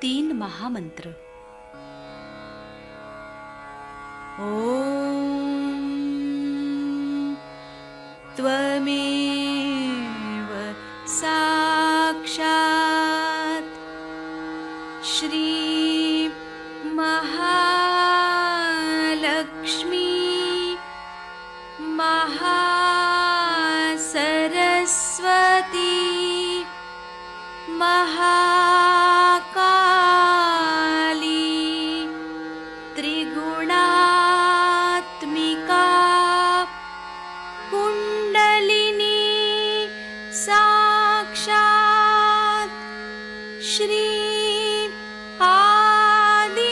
3 महामंत्र। ओम त्वमेव साक्षात् श्री महालक्ष्मी महासरस्वती महाकाली त्रिगुणात्मिका कुंडलिनी साक्षात् श्री आदिशक्ति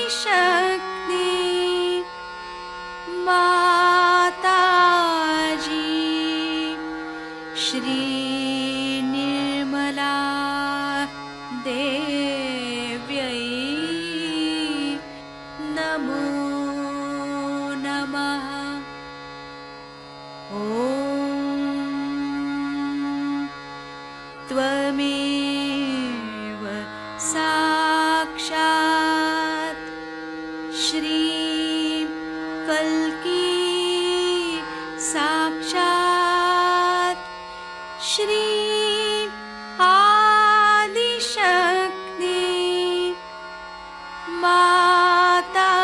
माताजी श्री निर्मला देव्यै नमो नमः। ॐ त्वमेव साक्षात् श्री कल्की साक्षात् श्री आदिशक्ति माताजी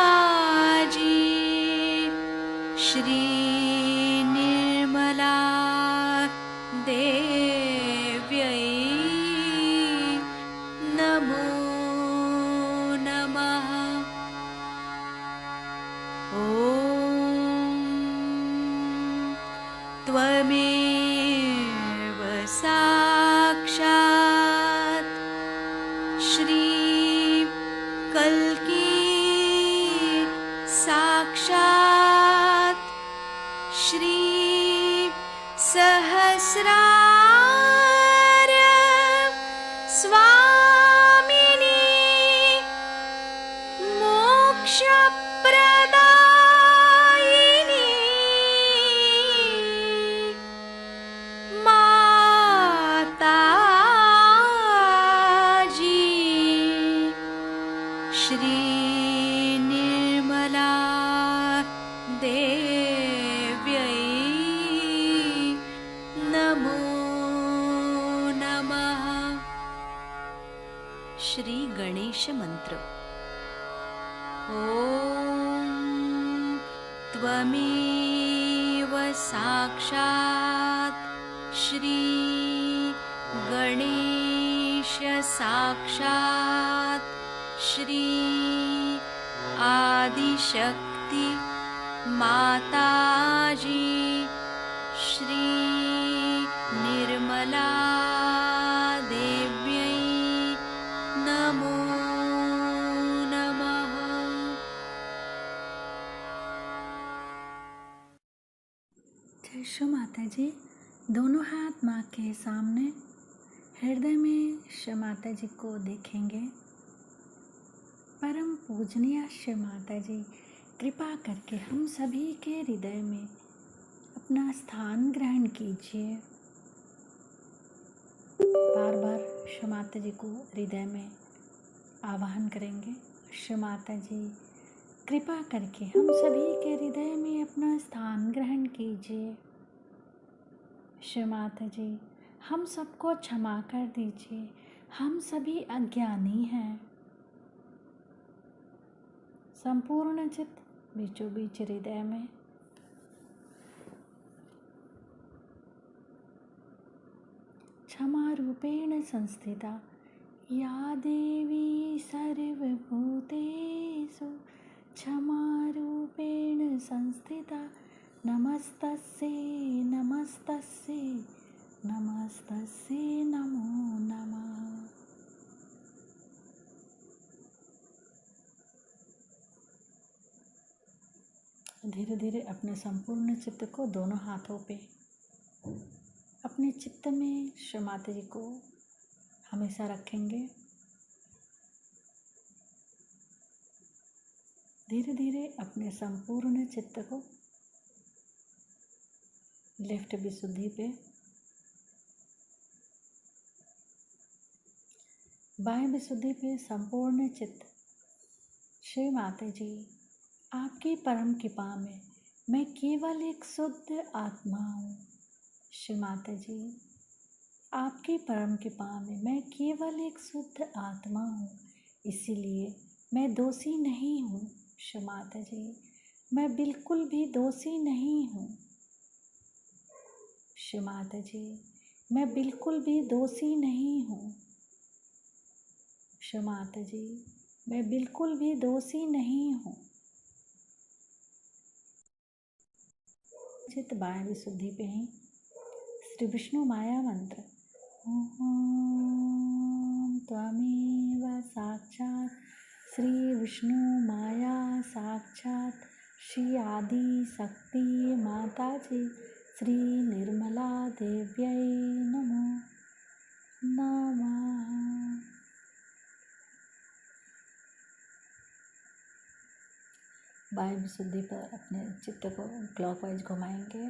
श्री निर्मला देव्यै नमो नमः। ॐ त्वमेव साक्षात् श्री कल्की साक्षात् श्री सहस्रार स्वामिनी मोक्षप्रदायिनी माताजी श्री निर्मला देव्यै नमो नमः। श्री गणेश मंत्र। ओम त्वमेव साक्षात् श्री गणेश साक्षात् श्री आदिशक्ति माताजी श्री निर्मला देव्यै नमो नमः। जय श्री माता जी। दोनों हाथ माँ के सामने, हृदय में श्री माता जी को देखेंगे। परम पूजनीय श्री माता जी, कृपा करके हम सभी के हृदय में अपना स्थान ग्रहण कीजिए। बार बार श्री माता जी को हृदय में आवाहन करेंगे। श्री माता जी, कृपा करके हम सभी के हृदय में अपना स्थान ग्रहण कीजिए। श्री माता जी, हम सबको क्षमा कर दीजिए, हम सभी अज्ञानी हैं। संपूर्ण चित्त बीचों बीच हृदय में। क्षमा रूपेण संस्थिता या देवी सर्वभूतेषु क्षमा रूपेण संस्थिता नमस्तस्यै नमस्तस्यै नमस्तस्यै नमो नमः। धीरे धीरे अपने संपूर्ण चित्त को दोनों हाथों पे अपने चित्त में श्री माता जी को हमेशा रखेंगे। धीरे धीरे अपने संपूर्ण चित्त को लेफ्ट विशुद्धि पे बाएं विशुद्धि पे संपूर्ण चित्त। श्री माता जी, आपकी परम कृपा में मैं केवल एक शुद्ध आत्मा हूँ। श्री माता जी, आपकी परम कृपा में मैं केवल एक शुद्ध आत्मा हूँ, इसीलिए मैं दोषी नहीं हूँ। श्री माता जी, मैं बिल्कुल भी दोषी नहीं हूँ। श्री माता जी, मैं बिल्कुल भी दोषी नहीं हूँ। श्री माता जी, मैं बिल्कुल भी दोषी नहीं हूँ। चित्त बाएं विशुद्धि पे ही श्री विष्णु माया मंत्र। ओम त्वमेव साक्षात् श्री विष्णु माया साक्षात् श्री आदि शक्ति माता जी श्री निर्मला देव्यै नमो नमः। बाएं विशुद्धि पर अपने चित्त को क्लॉकवाइज घुमाएंगे।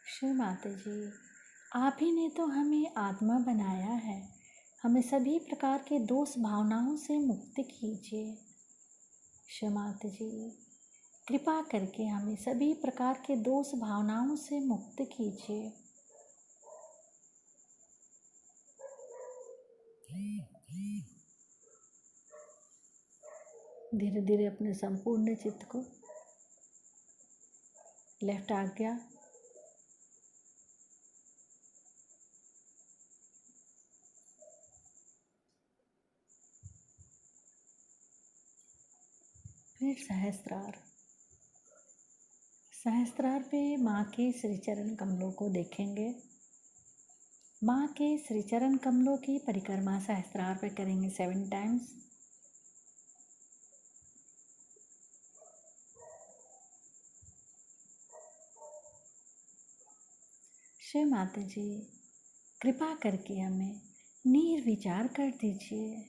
श्री माता जी, आप ही ने तो हमें आत्मा बनाया है, हमें सभी प्रकार के दोष भावनाओं से मुक्त कीजिए। श्री माता जी, कृपा करके हमें सभी प्रकार के दोष भावनाओं से मुक्त कीजिए। धीरे धीरे अपने संपूर्ण चित्त को लेफ्ट आज्ञा, फिर सहस्त्रार। सहस्त्रार पे माँ के श्री चरण कमलों को देखेंगे। माँ के श्री चरण कमलों की परिक्रमा सहस्त्रार पे करेंगे 7 टाइम्स। श्री माता जी, कृपा करके हमें निर्विचार कर दीजिए।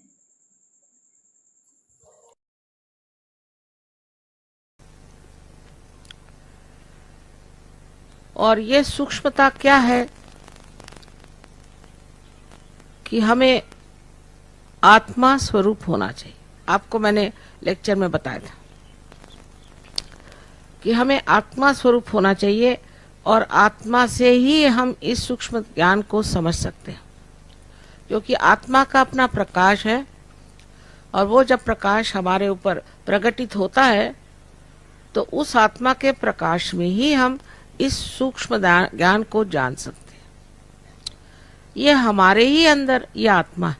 और ये सूक्ष्मता क्या है कि हमें आत्मा स्वरूप होना चाहिए। आपको मैंने लेक्चर में बताया था कि हमें आत्मा स्वरूप होना चाहिए और आत्मा से ही हम इस सूक्ष्म ज्ञान को समझ सकते हैं, क्योंकि आत्मा का अपना प्रकाश है और वो जब प्रकाश हमारे ऊपर प्रकटित होता है तो उस आत्मा के प्रकाश में ही हम इस सूक्ष्म ज्ञान को जान सकते हैं। ये हमारे ही अंदर ये आत्मा है,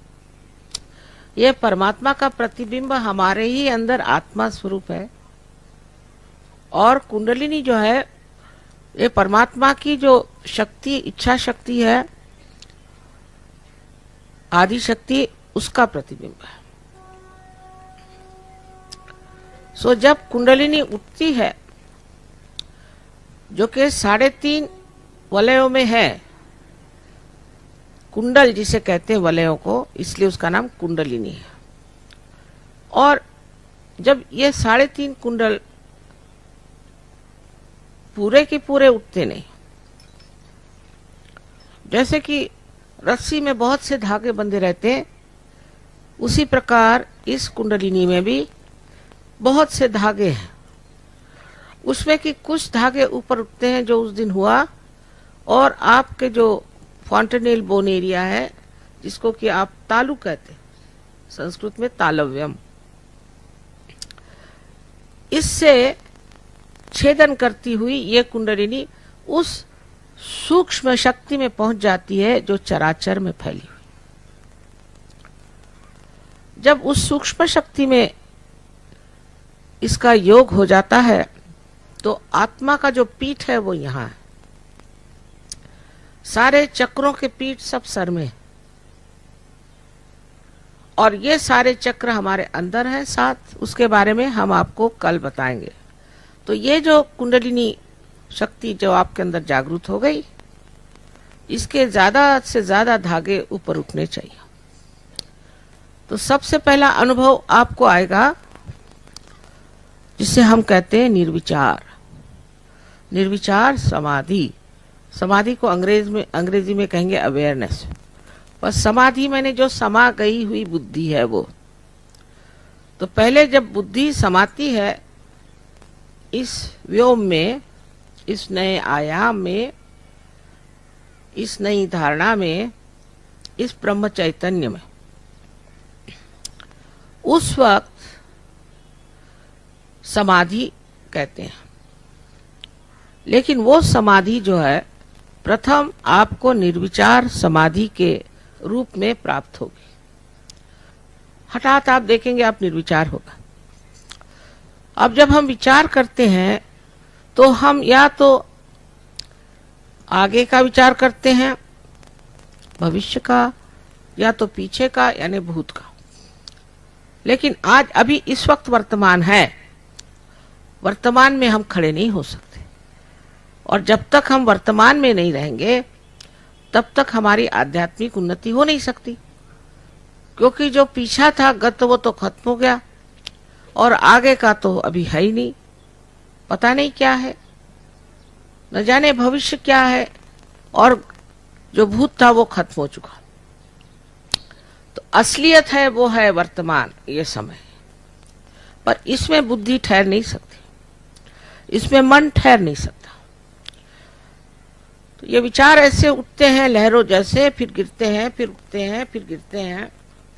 ये परमात्मा का प्रतिबिंब हमारे ही अंदर आत्मा स्वरूप है। और कुंडलिनी जो है ये परमात्मा की जो शक्ति, इच्छा शक्ति है, आदि शक्ति, उसका प्रतिबिंब है। सो जब कुंडलिनी उठती है, जो कि 3.5 वलयों में है, कुंडल जिसे कहते हैं वलयों को, इसलिए उसका नाम कुंडलिनी है। और जब ये 3.5 कुंडल पूरे के पूरे उठते नहीं, जैसे कि रस्सी में बहुत से धागे बंधे रहते हैं, उसी प्रकार इस कुंडलिनी में भी बहुत से धागे हैं। उसमें कि कुछ धागे ऊपर उठते हैं जो उस दिन हुआ, और आपके जो फॉन्टेनेल बोन एरिया है, जिसको कि आप तालु कहते हैं, संस्कृत में तालव्यम, इससे छेदन करती हुई ये कुंडलिनी उस सूक्ष्म शक्ति में पहुंच जाती है जो चराचर में फैली हुई। जब उस सूक्ष्म शक्ति में इसका योग हो जाता है तो आत्मा का जो पीठ है वो यहाँ है। सारे चक्रों के पीठ सब सर में है, और ये सारे चक्र हमारे अंदर हैं साथ, उसके बारे में हम आपको कल बताएंगे। तो ये जो कुंडलिनी शक्ति जो आपके अंदर जागृत हो गई, इसके ज्यादा से ज्यादा धागे ऊपर उठने चाहिए। तो सबसे पहला अनुभव आपको आएगा जिसे हम कहते हैं निर्विचार। निर्विचार समाधि, समाधि को अंग्रेजी में कहेंगे अवेयरनेस। बस समाधि मैंने जो समा गई हुई बुद्धि है वो। तो पहले जब बुद्धि समाती है इस व्योम में, इस नए आयाम में, इस नई धारणा में, इस ब्रह्म चैतन्य में, उस वक्त समाधि कहते हैं। लेकिन वो समाधि जो है प्रथम आपको निर्विचार समाधि के रूप में प्राप्त होगी। हठात आप देखेंगे आप निर्विचार होगा। अब जब हम विचार करते हैं तो हम या तो आगे का विचार करते हैं, भविष्य का, या तो पीछे का यानी भूत का। लेकिन आज अभी इस वक्त वर्तमान है, वर्तमान में हम खड़े नहीं हो सकते। और जब तक हम वर्तमान में नहीं रहेंगे तब तक हमारी आध्यात्मिक उन्नति हो नहीं सकती, क्योंकि जो पीछा था गत वो तो खत्म हो गया और आगे का तो अभी है ही नहीं, पता नहीं क्या है, न जाने भविष्य क्या है, और जो भूत था वो खत्म हो चुका। तो असलियत है वो है वर्तमान, ये समय। पर इसमें बुद्धि ठहर नहीं सकती, इसमें मन ठहर नहीं सकता। तो ये विचार ऐसे उठते हैं लहरों जैसे, फिर गिरते हैं, फिर उठते हैं, फिर गिरते हैं।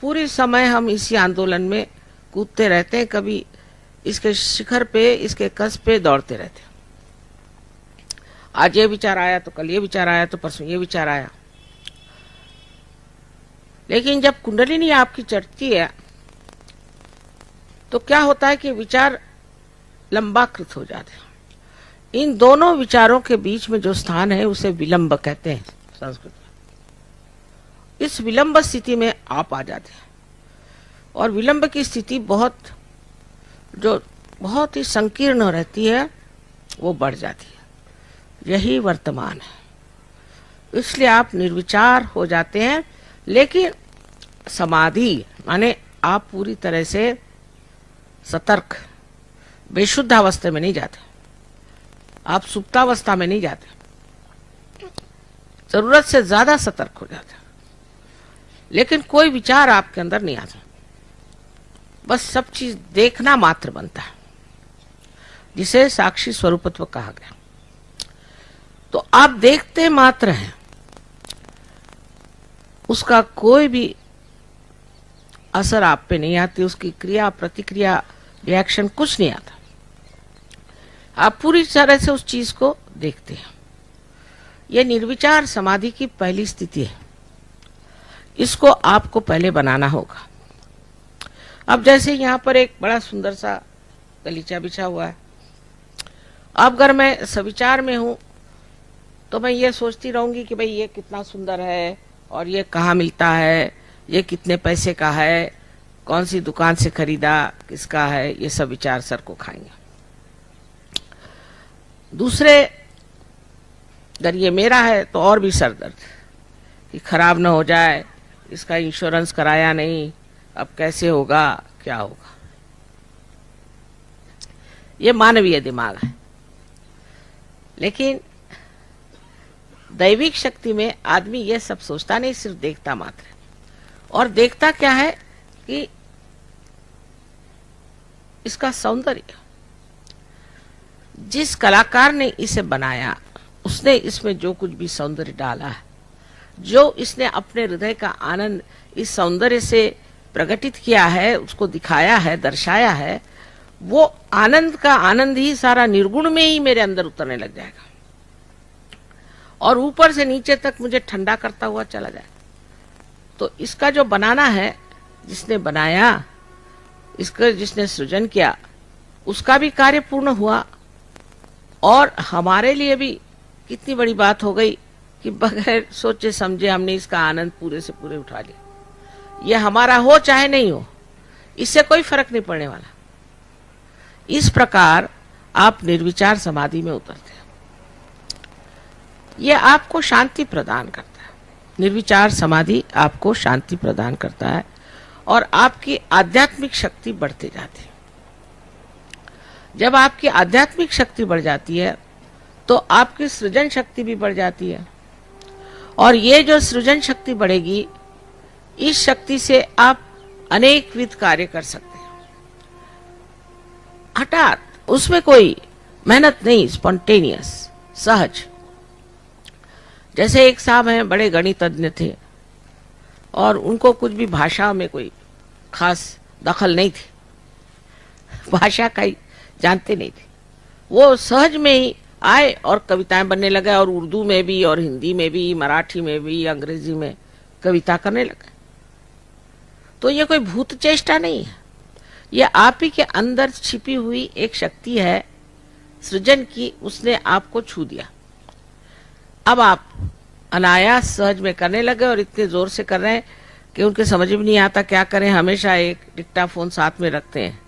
पूरी समय हम इसी आंदोलन में कूदते रहते हैं, कभी इसके शिखर पे, इसके कस पे दौड़ते रहते हैं। आज ये विचार आया तो कल ये विचार आया तो परसों ये विचार आया। लेकिन जब कुंडलिनी आपकी चढ़ती है तो क्या होता है कि विचार लंबाकृत हो जाते हैं। इन दोनों विचारों के बीच में जो स्थान है उसे विलंब कहते हैं संस्कृत में। इस विलंब स्थिति में आप आ जाते हैं और विलंब की स्थिति बहुत ही संकीर्ण रहती है, वो बढ़ जाती है। यही वर्तमान है। इसलिए आप निर्विचार हो जाते हैं। लेकिन समाधि माने आप पूरी तरह से सतर्क, बेशुद्ध अवस्था में नहीं जाते, आप सुप्तावस्था में नहीं जाते, जरूरत से ज्यादा सतर्क हो जाते। लेकिन कोई विचार आपके अंदर नहीं आता, बस सब चीज देखना मात्र बनता है, जिसे साक्षी स्वरूपत्व कहा गया। तो आप देखते मात्र हैं, उसका कोई भी असर आप पे नहीं आती, उसकी क्रिया प्रतिक्रिया रिएक्शन कुछ नहीं आता। आप पूरी तरह से उस चीज को देखते हैं। यह निर्विचार समाधि की पहली स्थिति है। इसको आपको पहले बनाना होगा। अब जैसे यहाँ पर एक बड़ा सुंदर सा गलीचा बिछा हुआ है। अब अगर मैं सविचार में हूं तो मैं ये सोचती रहूंगी कि भाई ये कितना सुंदर है और ये कहाँ मिलता है, ये कितने पैसे का है, कौन सी दुकान से खरीदा, किसका है, ये सब विचार सर को खाएंगे। दूसरे अगर ये मेरा है तो और भी सर दर्द कि खराब ना हो जाए, इसका इंश्योरेंस कराया नहीं, अब कैसे होगा, क्या होगा। ये मानवीय दिमाग है। लेकिन दैविक शक्ति में आदमी ये सब सोचता नहीं, सिर्फ देखता मात्र है। और देखता क्या है कि इसका सौंदर्य, जिस कलाकार ने इसे बनाया उसने इसमें जो कुछ भी सौंदर्य डाला है, जो इसने अपने हृदय का आनंद इस सौंदर्य से प्रकटित किया है, उसको दिखाया है, दर्शाया है, वो आनंद का आनंद ही सारा निर्गुण में ही मेरे अंदर उतरने लग जाएगा और ऊपर से नीचे तक मुझे ठंडा करता हुआ चला जाएगा। तो इसका जो बनाना है, जिसने बनाया, इसका जिसने सृजन किया, उसका भी कार्य पूर्ण हुआ। और हमारे लिए भी कितनी बड़ी बात हो गई कि बगैर सोचे समझे हमने इसका आनंद पूरे से पूरे उठा लिया। यह हमारा हो चाहे नहीं हो, इससे कोई फर्क नहीं पड़ने वाला। इस प्रकार आप निर्विचार समाधि में उतरते हैं। यह आपको शांति प्रदान करता है। निर्विचार समाधि आपको शांति प्रदान करता है और आपकी आध्यात्मिक शक्ति बढ़ती जाती है। जब आपकी आध्यात्मिक शक्ति बढ़ जाती है तो आपकी सृजन शक्ति भी बढ़ जाती है। और ये जो सृजन शक्ति बढ़ेगी, इस शक्ति से आप अनेकविध कार्य कर सकते हैं। हठात, उसमें कोई मेहनत नहीं, स्पॉन्टेनियस, सहज। जैसे एक साहब हैं, बड़े गणितज्ञ थे और उनको कुछ भी भाषा में कोई खास दखल नहीं थी, भाषा का ही जानते नहीं थे। वो सहज में ही आए और कविताएं बनने लगे, और उर्दू में भी और हिंदी में भी, मराठी में भी, अंग्रेजी में कविता करने लगे। तो ये कोई भूत चेष्टा नहीं है, ये आप ही के अंदर छिपी हुई एक शक्ति है सृजन की, उसने आपको छू दिया। अब आप अनायास सहज में करने लगे और इतने जोर से कर रहे हैं कि उनके समझ में नहीं आता क्या करें। हमेशा एक डिक्टाफोन साथ में रखते हैं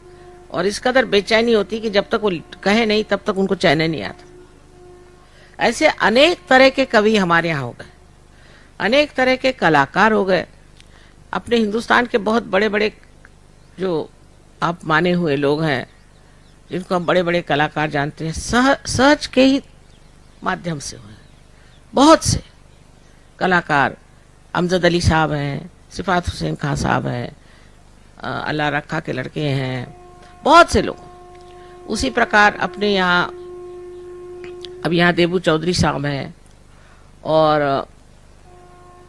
और इस कदर बेचैनी होती कि जब तक वो कहे नहीं तब तक उनको चैन नहीं आता। ऐसे अनेक तरह के कवि हमारे यहाँ हो गए, अनेक तरह के कलाकार हो गए। अपने हिंदुस्तान के बहुत बड़े बड़े जो आप माने हुए लोग हैं, जिनको हम बड़े बड़े कलाकार जानते हैं, सहज के ही माध्यम से हुए। बहुत से कलाकार, अमजद अली साहब हैं, सिफात हुसैन खान साहब हैं, अल्लाह रखा के लड़के हैं, बहुत से लोग। उसी प्रकार अपने यहाँ, अब यहाँ देबू चौधरी साहब हैं, और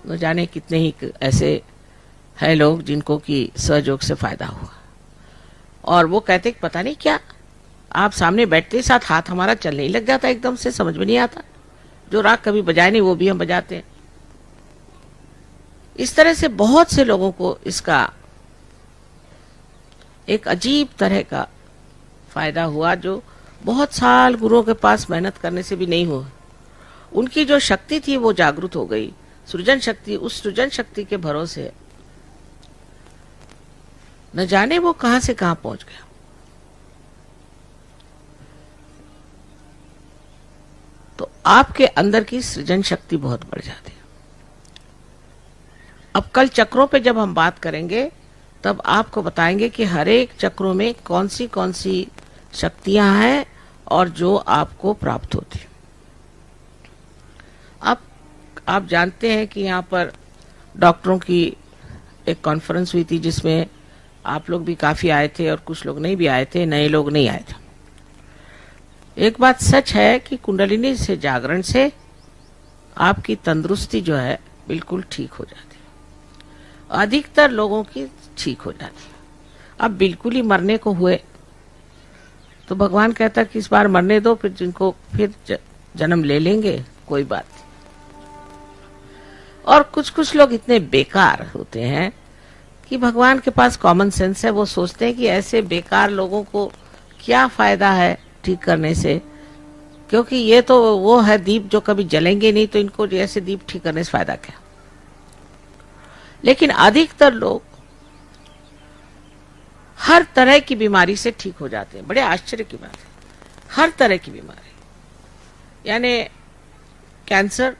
न जाने कितने ही ऐसे हैं लोग जिनको कि सहयोग से फायदा हुआ। और वो कहते पता नहीं क्या, आप सामने बैठते ही साथ हाथ हमारा चलने ही लग जाता, एकदम से समझ में नहीं आता। जो राग कभी बजाए नहीं वो भी हम बजाते हैं। इस तरह से बहुत से लोगों को इसका एक अजीब तरह का फायदा हुआ, जो बहुत साल गुरुओं के पास मेहनत करने से भी नहीं हुआ। उनकी जो शक्ति थी वो जागृत हो गई, सृजन शक्ति। उस सृजन शक्ति के भरोसे न जाने वो कहां से कहां पहुंच गया। तो आपके अंदर की सृजन शक्ति बहुत बढ़ जाती है। अब कल चक्रों पे जब हम बात करेंगे तब आपको बताएंगे कि हर एक चक्रों में कौन सी शक्तियां हैं और जो आपको प्राप्त होती। अब आप जानते हैं कि यहाँ पर डॉक्टरों की एक कॉन्फ्रेंस हुई थी, जिसमें आप लोग भी काफी आए थे और कुछ लोग नहीं भी आए थे, नए लोग नहीं आए थे। एक बात सच है कि कुंडलिनी से, जागरण से आपकी तंदुरुस्ती जो है बिल्कुल ठीक हो जाती है, अधिकतर लोगों की ठीक हो जाती है। अब बिल्कुल ही मरने को हुए तो भगवान कहता कि इस बार मरने दो, फिर जिनको फिर जन्म ले लेंगे, कोई बात नहीं। और कुछ लोग इतने बेकार होते हैं कि भगवान के पास कॉमन सेंस है, वो सोचते हैं कि ऐसे बेकार लोगों को क्या फायदा है ठीक करने से, क्योंकि ये तो वो है दीप जो कभी जलेंगे नहीं, तो इनको ऐसे दीप ठीक करने से फायदा क्या। लेकिन अधिकतर लोग हर तरह की बीमारी से ठीक हो जाते हैं। बड़े आश्चर्य की बात है, हर तरह की बीमारी, यानी कैंसर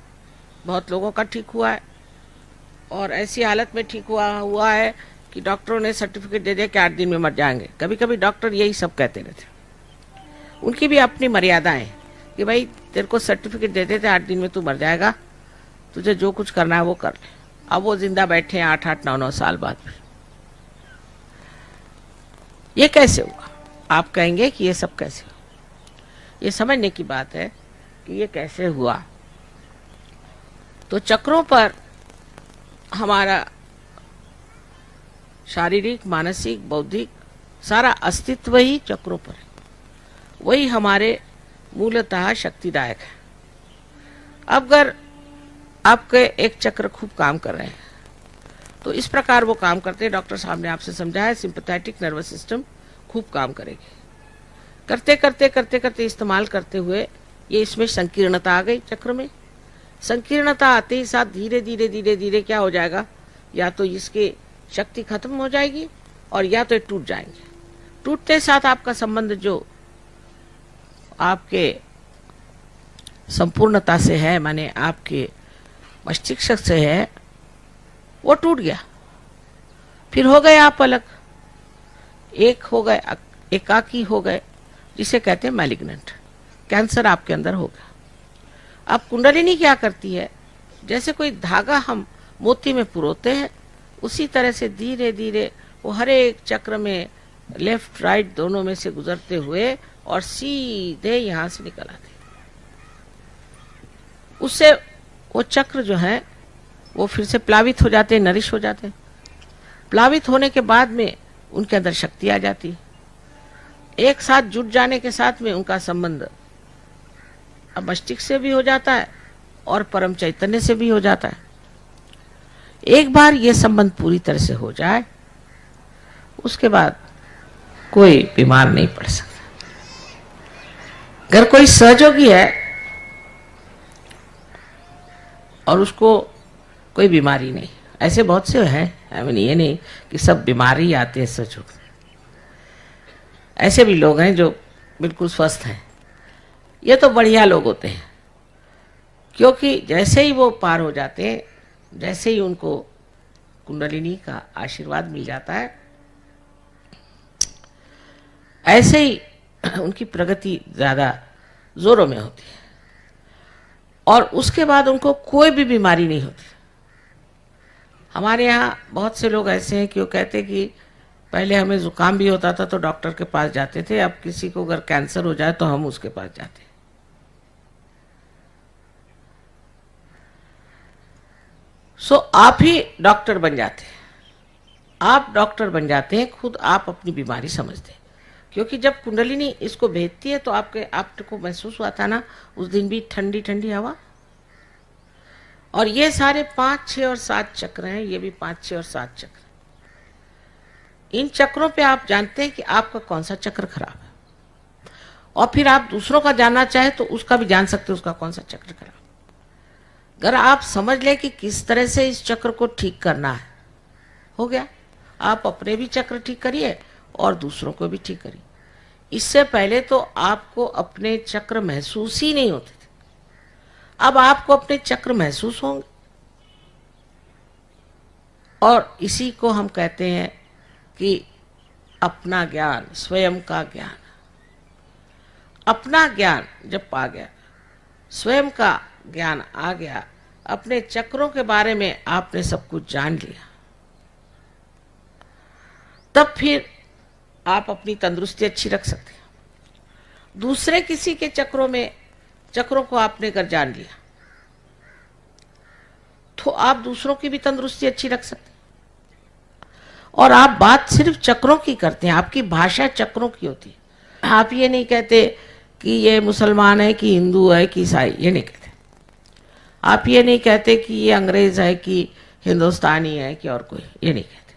बहुत लोगों का ठीक हुआ है, और ऐसी हालत में ठीक हुआ है कि डॉक्टरों ने सर्टिफिकेट दे दिया कि 8 दिन में मर जाएंगे। कभी कभी डॉक्टर यही सब कहते रहते, उनकी भी अपनी मर्यादाएं कि भाई तेरे को सर्टिफिकेट दे देते 8 दिन में तू मर जाएगा, तुझे जो कुछ करना है वो कर ले। अब वो जिंदा बैठे हैं 8-8, 9-9 साल बाद भी। ये कैसे हुआ? आप कहेंगे कि ये सब कैसे हुआ? ये समझने की बात है कि ये कैसे हुआ। तो चक्रों पर हमारा शारीरिक, मानसिक, बौद्धिक सारा अस्तित्व ही चक्रों पर है। वही हमारे मूलतः शक्तिदायक है। अब अगर आपके एक चक्र खूब काम कर रहे हैं तो इस प्रकार वो काम करते हैं। डॉक्टर साहब ने आपसे समझाया, सिंपैथेटिक नर्वस सिस्टम खूब काम करेगी। करते करते करते करते इस्तेमाल करते हुए ये इसमें संकीर्णता आ गई। चक्र में संकीर्णता आते ही साथ धीरे धीरे धीरे धीरे क्या हो जाएगा, या तो इसकी शक्ति खत्म हो जाएगी और या तो टूट जाएंगे। टूटते साथ आपका संबंध जो आपके संपूर्णता से है, माने आपके मस्तिष्क से है, वो टूट गया। फिर हो गए आप अलग, एक हो गए, एकाकी हो गए, जिसे कहते हैं मैलिग्नेंट। कैंसर आपके अंदर हो गया। अब कुंडलिनी क्या करती है, जैसे कोई धागा हम मोती में पुरोते हैं, उसी तरह से धीरे धीरे वो हर एक चक्र में लेफ्ट राइट दोनों में से गुजरते हुए और सीधे यहाँ से निकल आते। उससे वो चक्र जो है वो फिर से प्लावित हो जाते, नरिश हो जाते। प्लावित होने के बाद में उनके अंदर शक्ति आ जाती है। एक साथ जुट जाने के साथ में उनका संबंध अब मस्तिष्क से भी हो जाता है और परम चैतन्य से भी हो जाता है। एक बार ये संबंध पूरी तरह से हो जाए, उसके बाद कोई बीमार नहीं पड़ सकता। अगर कोई सहयोगी है और उसको कोई बीमारी नहीं, ऐसे बहुत से हैं, ये नहीं कि सब बीमारी आते हैं सहयोग, ऐसे भी लोग हैं जो बिल्कुल स्वस्थ हैं। ये तो बढ़िया लोग होते हैं, क्योंकि जैसे ही वो पार हो जाते हैं, जैसे ही उनको कुंडलिनी का आशीर्वाद मिल जाता है, ऐसे ही उनकी प्रगति ज्यादा जोरों में होती है और उसके बाद उनको कोई भी बीमारी नहीं होती। हमारे यहाँ बहुत से लोग ऐसे हैं कि वो कहते कि पहले हमें जुकाम भी होता था तो डॉक्टर के पास जाते थे, अब किसी को अगर कैंसर हो जाए तो हम उसके पास जाते हैं। सो आप ही डॉक्टर बन जाते हैं, आप डॉक्टर बन जाते हैं, खुद आप अपनी बीमारी समझते हैं। क्योंकि जब कुंडलिनी इसको भेजती है तो आपको महसूस हुआ था ना उस दिन भी ठंडी ठंडी हवा, और ये सारे 5, 6 और 7 चक्र हैं, ये भी 5, 6 और 7 चक्र। इन चक्रों पे आप जानते हैं कि आपका कौन सा चक्र खराब है, और फिर आप दूसरों का जानना चाहे तो उसका भी जान सकते हैं उसका कौन सा चक्र खराब। अगर आप समझ ले कि किस तरह से इस चक्र को ठीक करना है, हो गया। आप अपने भी चक्र ठीक करिए और दूसरों को भी ठीक करिए। इससे पहले तो आपको अपने चक्र महसूस ही नहीं होते थे, अब आपको अपने चक्र महसूस होंगे। और इसी को हम कहते हैं कि अपना ज्ञान, स्वयं का ज्ञान। अपना ज्ञान जब पा गया, स्वयं का ज्ञान आ गया, अपने चक्रों के बारे में आपने सब कुछ जान लिया, तब फिर आप अपनी तंदुरुस्ती अच्छी रख सकते हैं। दूसरे किसी के चक्रों को आपने अगर जान लिया तो आप दूसरों की भी तंदुरुस्ती अच्छी रख सकते हैं। और आप बात सिर्फ चक्रों की करते हैं, आपकी भाषा चक्रों की होती है। आप ये नहीं कहते कि ये मुसलमान है कि हिंदू है कि ईसाई, ये नहीं कहते। आप ये नहीं कहते कि ये अंग्रेज है कि हिंदुस्तानी है कि और कोई, ये नहीं कहते।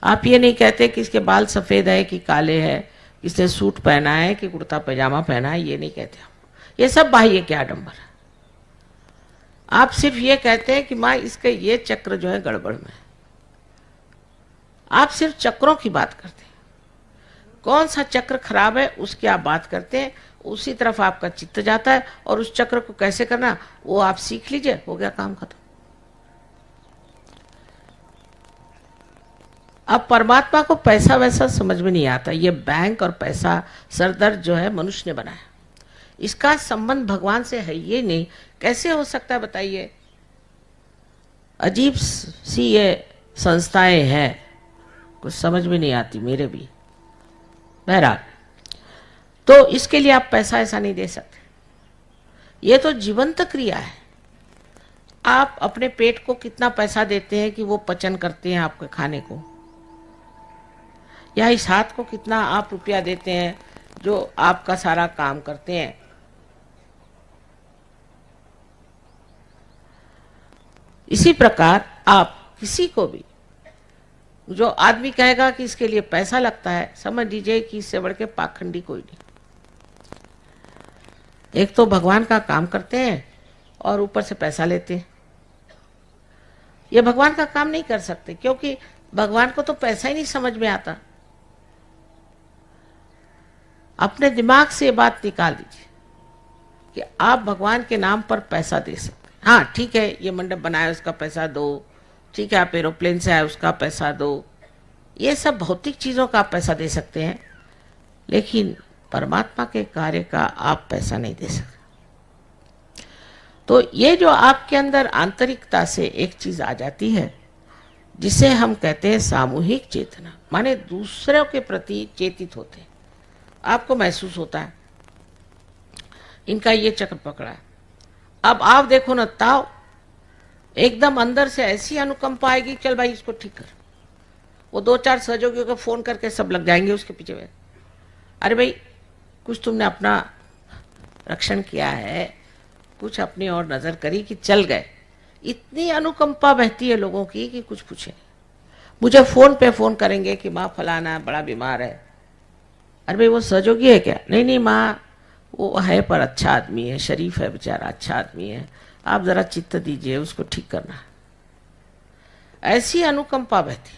आप ये नहीं कहते कि इसके बाल सफ़ेद है कि काले है, इसने सूट पहना है कि कुर्ता पैजामा पहना है, ये नहीं कहते हम। ये सब बाह्य के आडंबर है। आप सिर्फ ये कहते हैं कि माँ इसके ये चक्र जो है गड़बड़ में है। आप सिर्फ चक्रों की बात करते हैं, कौन सा चक्र खराब है उसकी आप बात करते हैं, उसी तरफ आपका चित्त जाता है और उस चक्र को कैसे करना वो आप सीख लीजिए, हो गया काम खत्म। अब परमात्मा को पैसा वैसा समझ में नहीं आता। ये बैंक और पैसा सरदर्द जो है मनुष्य ने बनाया, इसका संबंध भगवान से है ये नहीं। कैसे हो सकता है बताइए? अजीब सी ये संस्थाएं हैं, कुछ समझ में नहीं आती मेरे भी। बहरहाल, तो इसके लिए आप पैसा ऐसा नहीं दे सकते। ये तो जीवंत क्रिया है। आप अपने पेट को कितना पैसा देते हैं कि वो पचन करते हैं आपके खाने को, या इस हाथ को कितना आप रुपया देते हैं जो आपका सारा काम करते हैं। इसी प्रकार आप किसी को भी, जो आदमी कहेगा कि इसके लिए पैसा लगता है, समझ लीजिए कि इससे बढ़ के पाखंडी कोई नहीं। एक तो भगवान का काम करते हैं और ऊपर से पैसा लेते हैं। ये भगवान का काम नहीं कर सकते, क्योंकि भगवान को तो पैसा ही नहीं समझ में आता। अपने दिमाग से ये बात निकाल दीजिए कि आप भगवान के नाम पर पैसा दे सकते हैं। हाँ ठीक है, ये मंडप बनाया उसका पैसा दो, ठीक है, आप एरोप्लेन से आए उसका पैसा दो, ये सब भौतिक चीज़ों का आप पैसा दे सकते हैं, लेकिन परमात्मा के कार्य का आप पैसा नहीं दे सकते। तो ये जो आपके अंदर आंतरिकता से एक चीज आ जाती है जिसे हम कहते हैं सामूहिक चेतना, माने दूसरों के प्रति चेतित होते हैं। आपको महसूस होता है इनका ये चक्र पकड़ा है, अब आप देखो ना ताव, एकदम अंदर से ऐसी अनुकंपा आएगी, चल भाई इसको ठीक कर। वो 2-4 सहयोगियों को फोन करके सब लग जाएंगे उसके पीछे में, अरे भाई कुछ तुमने अपना रक्षण किया है, कुछ अपनी और नजर करी कि चल गए। इतनी अनुकंपा बहती है लोगों की कि कुछ पूछे। मुझे फोन पे फोन करेंगे कि माँ फलाना बड़ा बीमार है। अरे भाई वो सहयोगी है क्या? नहीं नहीं माँ वो है पर अच्छा आदमी है, शरीफ है बेचारा, अच्छा आदमी है, आप जरा चित्त दीजिए, उसको ठीक करना है। ऐसी अनुकंपा बहती।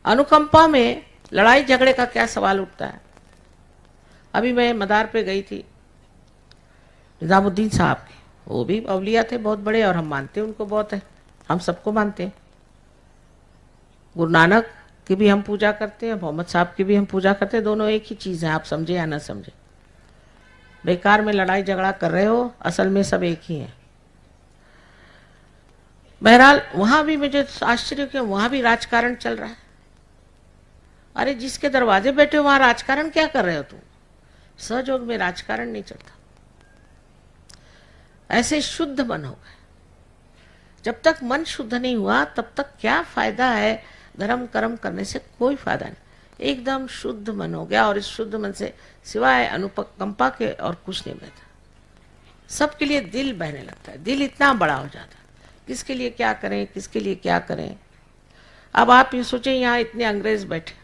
अनुकंपा में लड़ाई झगड़े का क्या सवाल उठता है? अभी मैं मदार पे गई थी, निजामुद्दीन साहब के, वो भी अवलिया थे बहुत बड़े और हम मानते हैं उनको बहुत है, हम सबको मानते हैं। गुरु नानक की भी हम पूजा करते हैं, मोहम्मद साहब की भी हम पूजा करते हैं, दोनों एक ही चीज है, आप समझे या ना समझे। बेकार में लड़ाई झगड़ा कर रहे हो, असल में सब एक ही है। बहरहाल वहां भी मुझे आश्चर्य क्यों, वहां भी राजकारण चल रहा है। अरे जिसके दरवाजे बैठे हो वहां राजकारण क्या कर रहे हो तुम? सहयोग में राजकारण नहीं चलता। ऐसे शुद्ध मन हो गए। जब तक मन शुद्ध नहीं हुआ तब तक क्या फायदा है धर्म कर्म करने से? कोई फायदा नहीं। एकदम शुद्ध मन हो गया और इस शुद्ध मन से सिवाय अनुकंपा के और कुछ नहीं बहता। सबके लिए दिल बहने लगता है, दिल इतना बड़ा हो जाता है, किसके लिए क्या करें, किसके लिए क्या करें। अब आप ये सोचें यहाँ इतने अंग्रेज बैठे,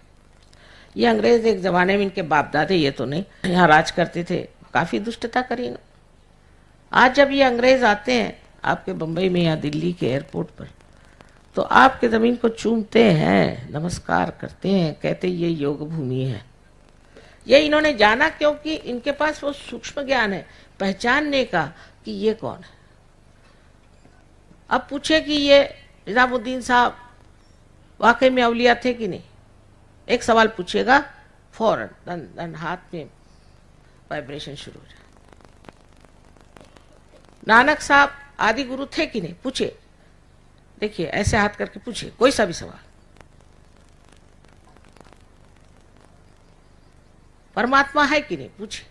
ये अंग्रेज एक जमाने में इनके बाप दादे, ये तो नहीं, यहाँ राज करते थे, काफी दुष्टता करी ना। आज जब ये अंग्रेज आते हैं आपके बंबई में या दिल्ली के एयरपोर्ट पर, तो आपके जमीन को चूमते हैं, नमस्कार करते हैं, कहते ये योग भूमि है। ये इन्होंने जाना क्योंकि इनके पास वो सूक्ष्म ज्ञान है पहचानने का कि ये कौन है। अब पूछे कि ये निजामुद्दीन साहब वाकई में अवलिया थे कि नहीं, एक सवाल पूछेगा, फौरन दन दन हाथ में वाइब्रेशन शुरू हो जाए। नानक साहब आदि गुरु थे कि नहीं, पूछे, देखिए ऐसे हाथ करके पूछिए कोई सा भी सवाल। परमात्मा है कि नहीं, पूछिए।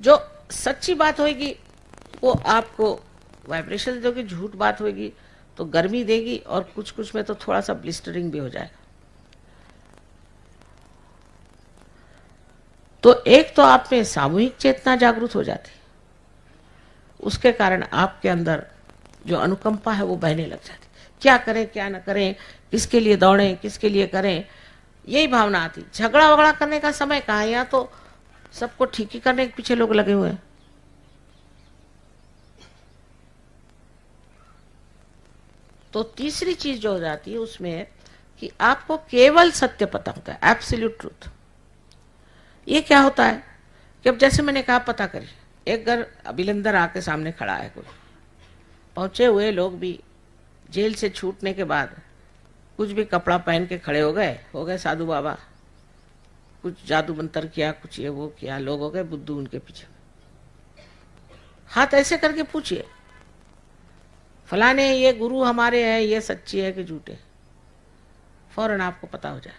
जो सच्ची बात होगी वो आपको वाइब्रेशन दोगी, झूठ बात होगी तो गर्मी देगी और कुछ कुछ में तो थोड़ा सा ब्लिस्टरिंग भी हो जाएगा। तो एक तो आप में सामूहिक चेतना जागृत हो जाती है, उसके कारण आपके अंदर जो अनुकंपा है वो बहने लग जाती। क्या करें क्या न करें, किसके लिए दौड़ें, किसके लिए करें, यही भावना आती। झगड़ा वगड़ा करने का समय कहाँ है, यहाँ तो सबको ठीक ही करने के पीछे लोग लगे हुए हैं। तो तीसरी चीज जो हो जाती है उसमें कि आपको केवल सत्य पता होता है, एब्सोल्यूट ट्रूथ। ये क्या होता है कि अब जैसे मैंने कहा पता करिए, एक घर अभिलंदर आके सामने खड़ा है, कोई पहुंचे हुए लोग भी जेल से छूटने के बाद कुछ भी कपड़ा पहन के खड़े हो गए साधु बाबा, कुछ जादू मंत्र किया, कुछ ये वो किया, लोग हो गए बुद्धू उनके पीछे। हाथ ऐसे करके पूछिए फलाने ये गुरु हमारे हैं, ये सच्ची है कि झूठे, फौरन आपको पता हो जाए।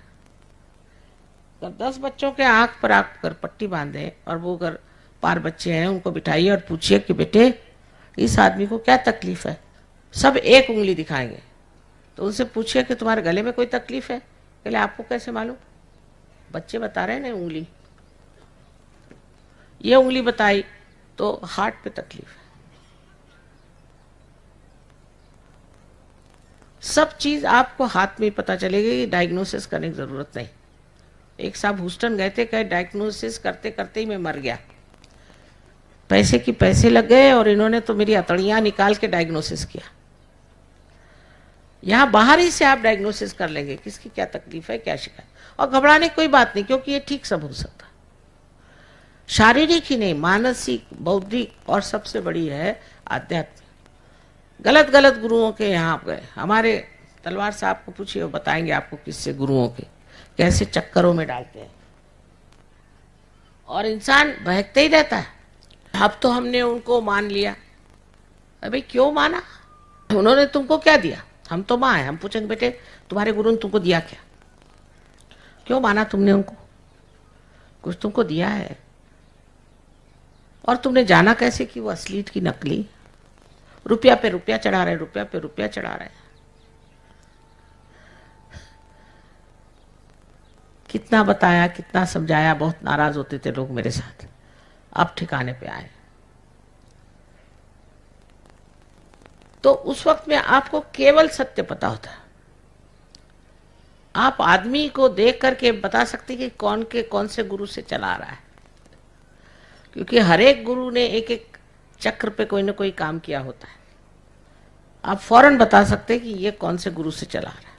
अगर 10 बच्चों के आंख पर आप कर पट्टी बांधे और वो अगर 5 बच्चे हैं उनको बिठाइए और पूछिए कि बेटे इस आदमी को क्या तकलीफ है, सब एक उंगली दिखाएंगे। तो उनसे पूछिए कि तुम्हारे गले में कोई तकलीफ है, पहले आपको कैसे मालूम? बच्चे बता रहे हैं ना उंगली, ये उंगली बताई तो हार्ट पे तकलीफ है। सब चीज आपको हाथ में पता चलेगी, डायग्नोसिस करने की जरूरत नहीं। एक साहब ह्यूस्टन गए थे, कहे डायग्नोसिस करते करते ही मैं मर गया, पैसे की पैसे लग गए और इन्होंने तो मेरी अतड़ियां निकाल के डायग्नोसिस किया। यहां बाहर ही से आप डायग्नोसिस कर लेंगे किसकी क्या तकलीफ है, क्या शिकायत, और घबराने की कोई बात नहीं, क्योंकि ये ठीक सब हो सकता। शारीरिक ही नहीं, मानसिक, बौद्धिक और सबसे बड़ी है आध्यात्मिक। गलत गलत गुरुओं के यहाँ गए, हमारे तलवार साहब को पूछिए, वो बताएंगे आपको किससे गुरुओं के कैसे चक्करों में डालते हैं और इंसान बहकते ही रहता है। अब तो हमने उनको मान लिया, अरे भाई क्यों माना? उन्होंने तुमको क्या दिया? हम तो माँ है, हम पूछेंगे बेटे तुम्हारे गुरु ने तुमको दिया क्या? क्यों माना तुमने उनको? कुछ तुमको दिया है। और तुमने जाना कैसे कि वो असली की नकली? रुपया पे रुपया चढ़ा रहे, रुपया पे रुपया चढ़ा रहे। कितना बताया, कितना समझाया, बहुत नाराज होते थे लोग मेरे साथ। अब ठिकाने पे आए। तो उस वक्त में आपको केवल सत्य पता होता है। आप आदमी को देख करके बता सकते कि कौन से गुरु से चला रहा है, क्योंकि हर एक गुरु ने एक एक चक्र पे कोई ना कोई काम किया होता है। आप फौरन बता सकते कि ये कौन से गुरु से चला रहा है।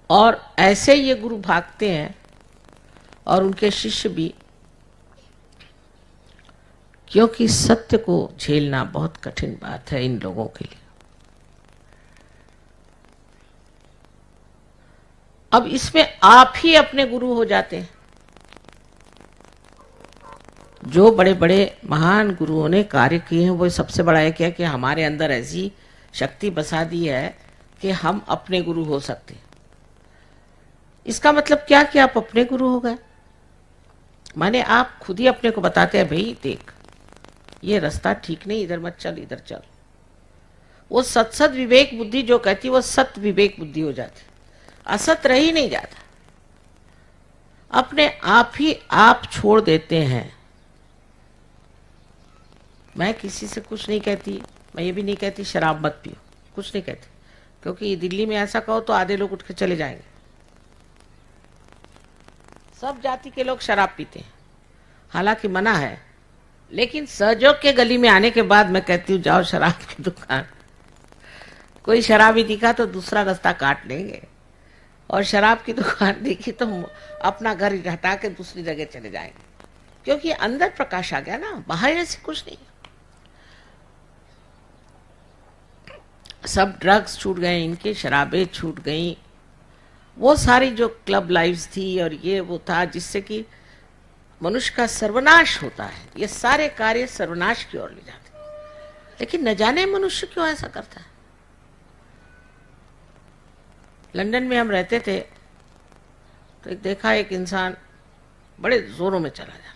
और ऐसे ये गुरु भागते हैं और उनके शिष्य भी, क्योंकि सत्य को झेलना बहुत कठिन बात है इन लोगों के लिए। अब इसमें आप ही अपने गुरु हो जाते हैं। जो बड़े बड़े महान गुरुओं ने कार्य किए हैं वो सबसे बड़ा है क्या कि हमारे अंदर ऐसी शक्ति बसा दी है कि हम अपने गुरु हो सकते हैं। इसका मतलब क्या कि आप अपने गुरु हो गए, माने आप खुद ही अपने को बताते हैं भाई देख ये रास्ता ठीक नहीं, इधर मत चल, इधर चल। वो सत विवेक बुद्धि जो कहती वो सत विवेक बुद्धि हो जाती, असत रह ही नहीं जाता। अपने आप ही आप छोड़ देते हैं। मैं किसी से कुछ नहीं कहती, मैं ये भी नहीं कहती शराब मत पियो, कुछ नहीं कहती, क्योंकि दिल्ली में ऐसा कहो तो आधे लोग उठ के चले जाएंगे। सब जाति के लोग शराब पीते हैं, हालांकि मना है, लेकिन सहयोग के गली में आने के बाद मैं कहती हूँ जाओ शराब की दुकान, कोई शराबी दिखा तो दूसरा रास्ता काट लेंगे, और शराब की दुकान दिखी तो अपना घर हटा के दूसरी जगह चले जाएंगे, क्योंकि अंदर प्रकाश आ गया ना, बाहर ऐसे कुछ नहीं। सब ड्रग्स छूट गए इनके, शराबें छूट गई, वो सारी जो क्लब लाइफ्स थी और ये वो था जिससे कि मनुष्य का सर्वनाश होता है। ये सारे कार्य सर्वनाश की ओर ले जाते हैं, लेकिन न जाने मनुष्य क्यों ऐसा करता है। लंदन में हम रहते थे तो देखा एक इंसान बड़े जोरों में चला जा रहा,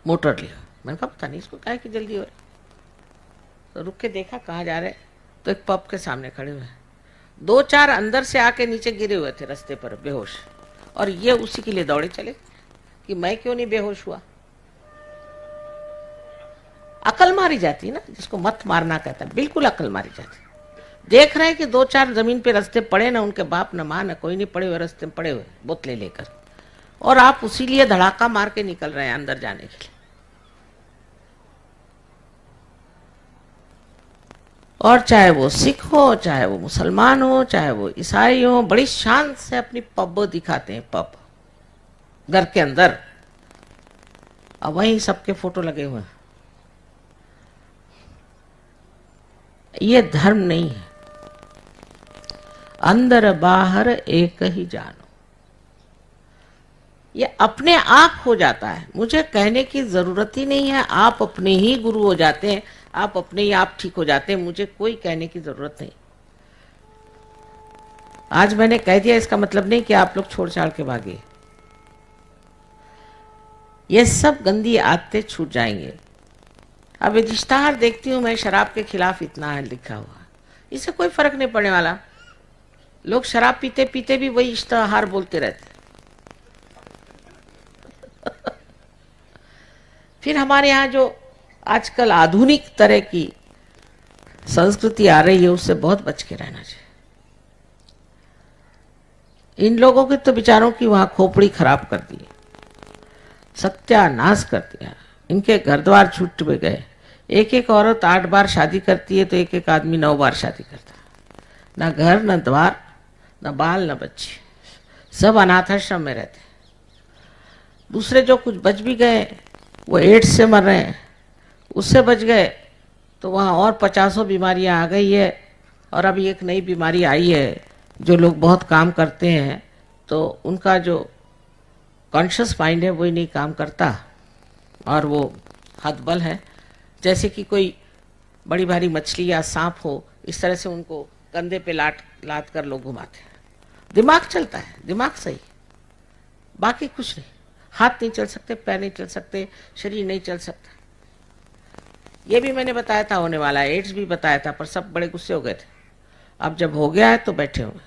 मोटर लिया। मैंने कहा पता नहीं इसको काहे की जल्दी हो रही, तो रुक के देखा कहाँ जा रहे, तो एक पब के सामने खड़े हुए हैं। 2-4 अंदर से आके नीचे गिरे हुए थे रास्ते पर बेहोश, और ये उसी के लिए दौड़े चले कि मैं क्यों नहीं बेहोश हुआ। अकल मारी जाती ना, जिसको मत मारना कहता है, बिल्कुल अकल मारी जाती। देख रहे हैं कि 2-4 जमीन पे रास्ते पड़े ना, उनके बाप न मां न कोई नहीं, पड़े हुए रास्ते में पड़े हुए बोतलें लेकर, और आप उसी लिए धड़ाका मार के निकल रहे हैं अंदर जाने के लिए। और चाहे वो सिख हो, चाहे वो मुसलमान हो, चाहे वो ईसाई हो, बड़ी शान से अपनी पब दिखाते हैं, पब घर के अंदर, अब वहीं सबके फोटो लगे हुए हैं। ये धर्म नहीं है। अंदर बाहर एक ही जानो, ये अपने आप हो जाता है। मुझे कहने की जरूरत ही नहीं है, आप अपने ही गुरु हो जाते हैं, आप अपने ही आप ठीक हो जाते हैं, मुझे कोई कहने की जरूरत नहीं। आज मैंने कह दिया इसका मतलब नहीं कि आप लोग छोड़ छाड़ के भागे। ये सब गंदी आदतें छूट जाएंगे। अब इश्तिहार देखती हूं मैं, शराब के खिलाफ इतना है लिखा हुआ, इससे कोई फर्क नहीं पड़ने वाला। लोग शराब पीते पीते भी वही इश्तिहार बोलते रहते। फिर हमारे यहाँ जो आजकल आधुनिक तरह की संस्कृति आ रही है, उससे बहुत बच के रहना चाहिए। इन लोगों के तो विचारों की वहां खोपड़ी खराब कर दी, सत्यानाश कर दिया। इनके घर द्वार छूट गए। एक एक औरत 8 बार शादी करती है तो एक एक आदमी 9 बार शादी करता है। ना घर, न द्वार, न बाल, न बच्चे, सब अनाथाश्रम में रहते हैं। दूसरे जो कुछ बच भी गए वो एड्स से मर रहे हैं, उससे बच गए तो वहाँ और 50 बीमारियाँ आ गई है। और अभी एक नई बीमारी आई है, जो लोग बहुत काम करते हैं तो उनका जो कॉन्शियस माइंड है वही नहीं काम करता, और वो हतबल है, जैसे कि कोई बड़ी भारी मछली या सांप हो, इस तरह से उनको कंधे पे लाद कर लोग घुमाते हैं। दिमाग चलता है, दिमाग सही, बाकी कुछ नहीं। हाथ नहीं चल सकते, पैर नहीं चल सकते, शरीर नहीं चल सकता। ये भी मैंने बताया था होने वाला है, एड्स भी बताया था, पर सब बड़े गुस्से हो गए थे। अब जब हो गया है तो बैठे हुए।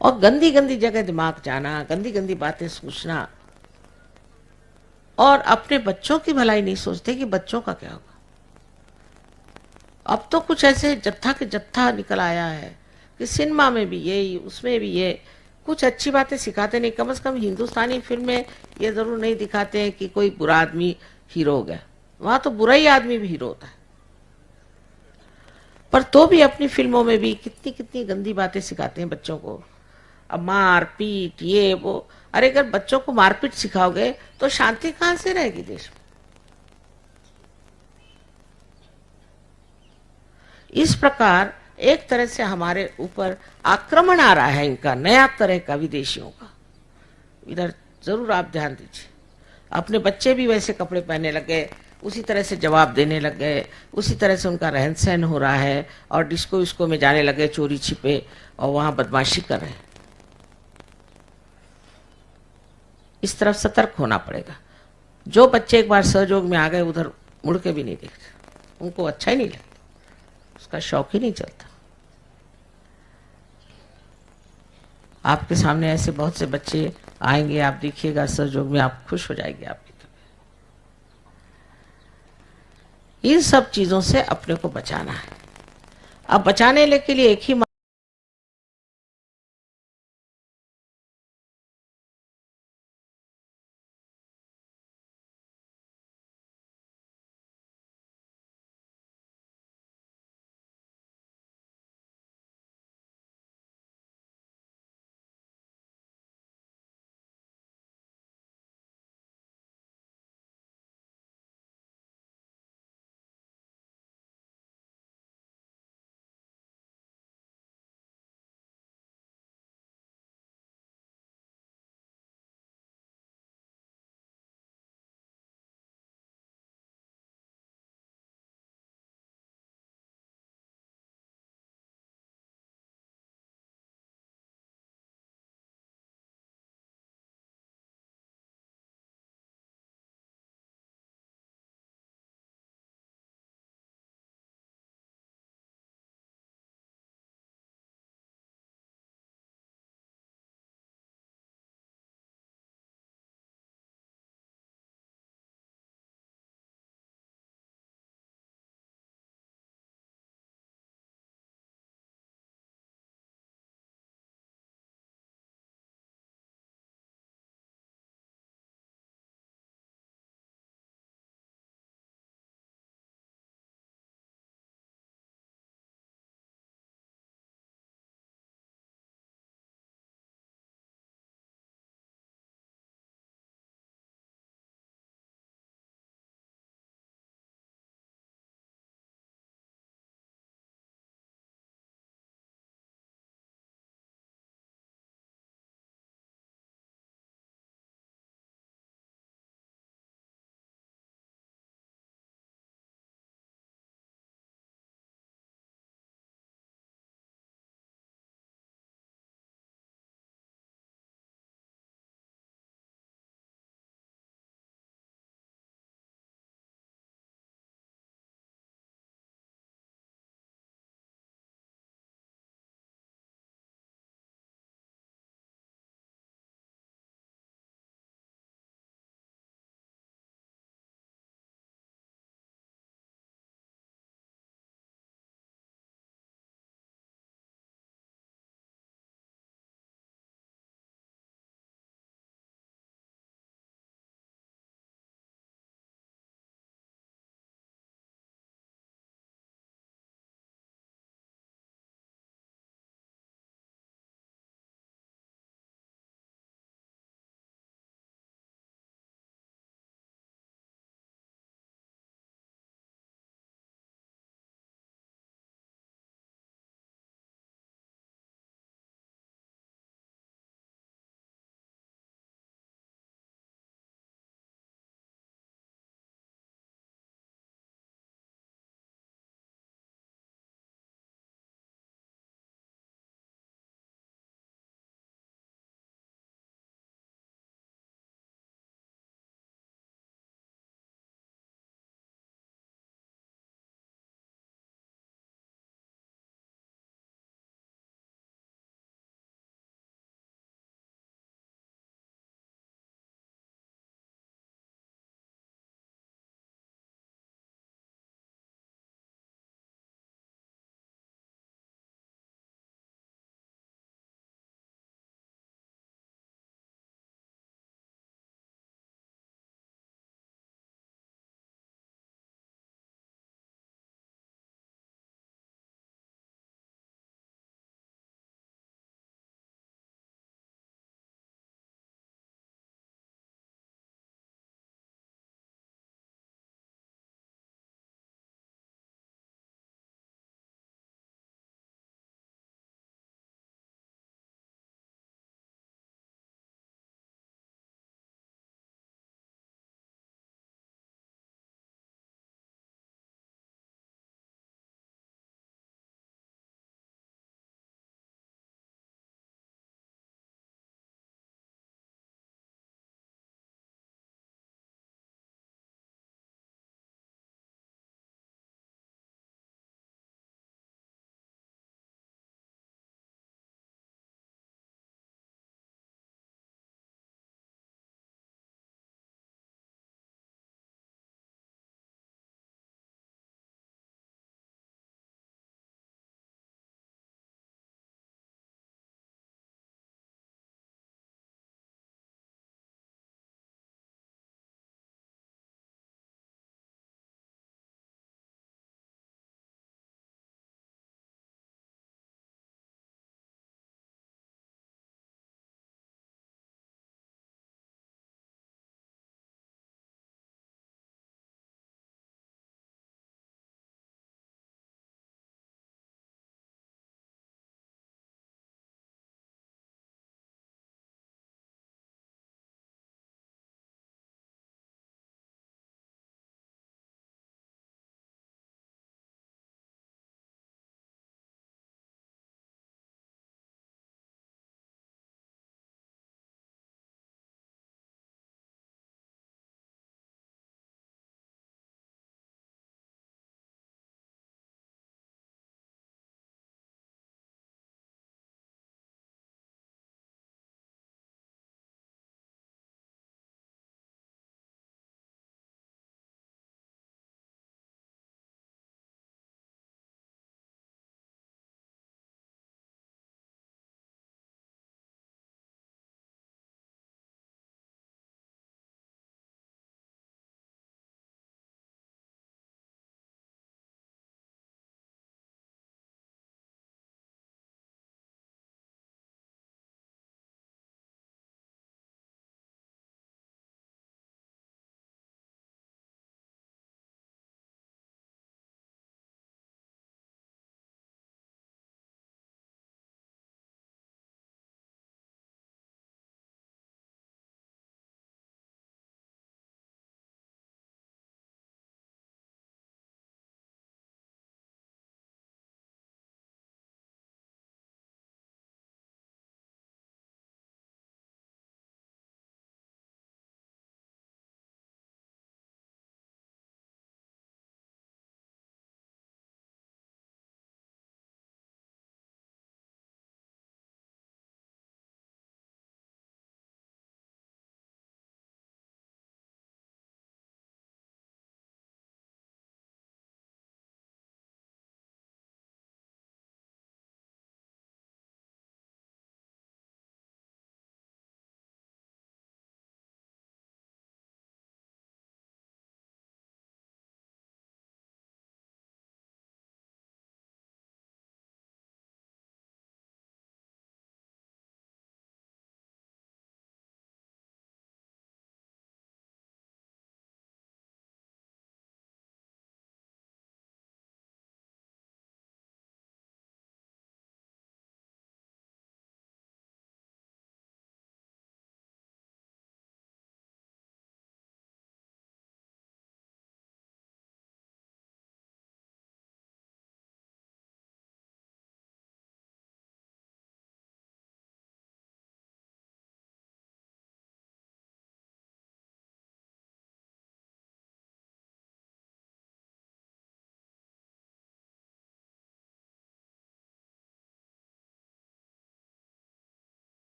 और गंदी गंदी जगह दिमाग जाना, गंदी गंदी बातें सोचना, और अपने बच्चों की भलाई नहीं सोचते कि बच्चों का क्या होगा। अब तो कुछ ऐसे जत्था के जत्था निकल आया है कि सिनेमा में भी ये, उसमें भी ये, कुछ अच्छी बातें सिखाते नहीं। कम से कम हिंदुस्तानी फिल्म में ये जरूर नहीं दिखाते हैं कि कोई बुरा आदमी हीरो हो गया, वहां तो बुरा ही आदमी भी हीरो होता है। पर तो भी अपनी फिल्मों में भी कितनी कितनी गंदी बातें सिखाते हैं बच्चों को। अब मार पीट ये वो, अरे अगर बच्चों को मारपीट सिखाओगे तो शांति कहां से रहेगी देश में। इस प्रकार एक तरह से हमारे ऊपर आक्रमण आ रहा है इनका, नया तरह का, विदेशियों का। इधर जरूर आप ध्यान दीजिए। अपने बच्चे भी वैसे कपड़े पहनने लग गए, उसी तरह से जवाब देने लग गए, उसी तरह से उनका रहन सहन हो रहा है, और डिस्को विस्को में जाने लगे चोरी छिपे, और वहां बदमाशी कर रहे हैं। इस तरफ सतर्क होना पड़ेगा। जो बच्चे एक बार सहयोग में आ गए उधर मुड़ के भी नहीं देखते, उनको अच्छा ही नहीं लगता, उसका शौक ही नहीं चलता। आपके सामने ऐसे बहुत से बच्चे आएंगे, आप देखिएगा सहयोग में, आप खुश हो जाएंगे। आपकी तरफ इन सब चीजों से अपने को बचाना है। अब बचाने के लिए एक ही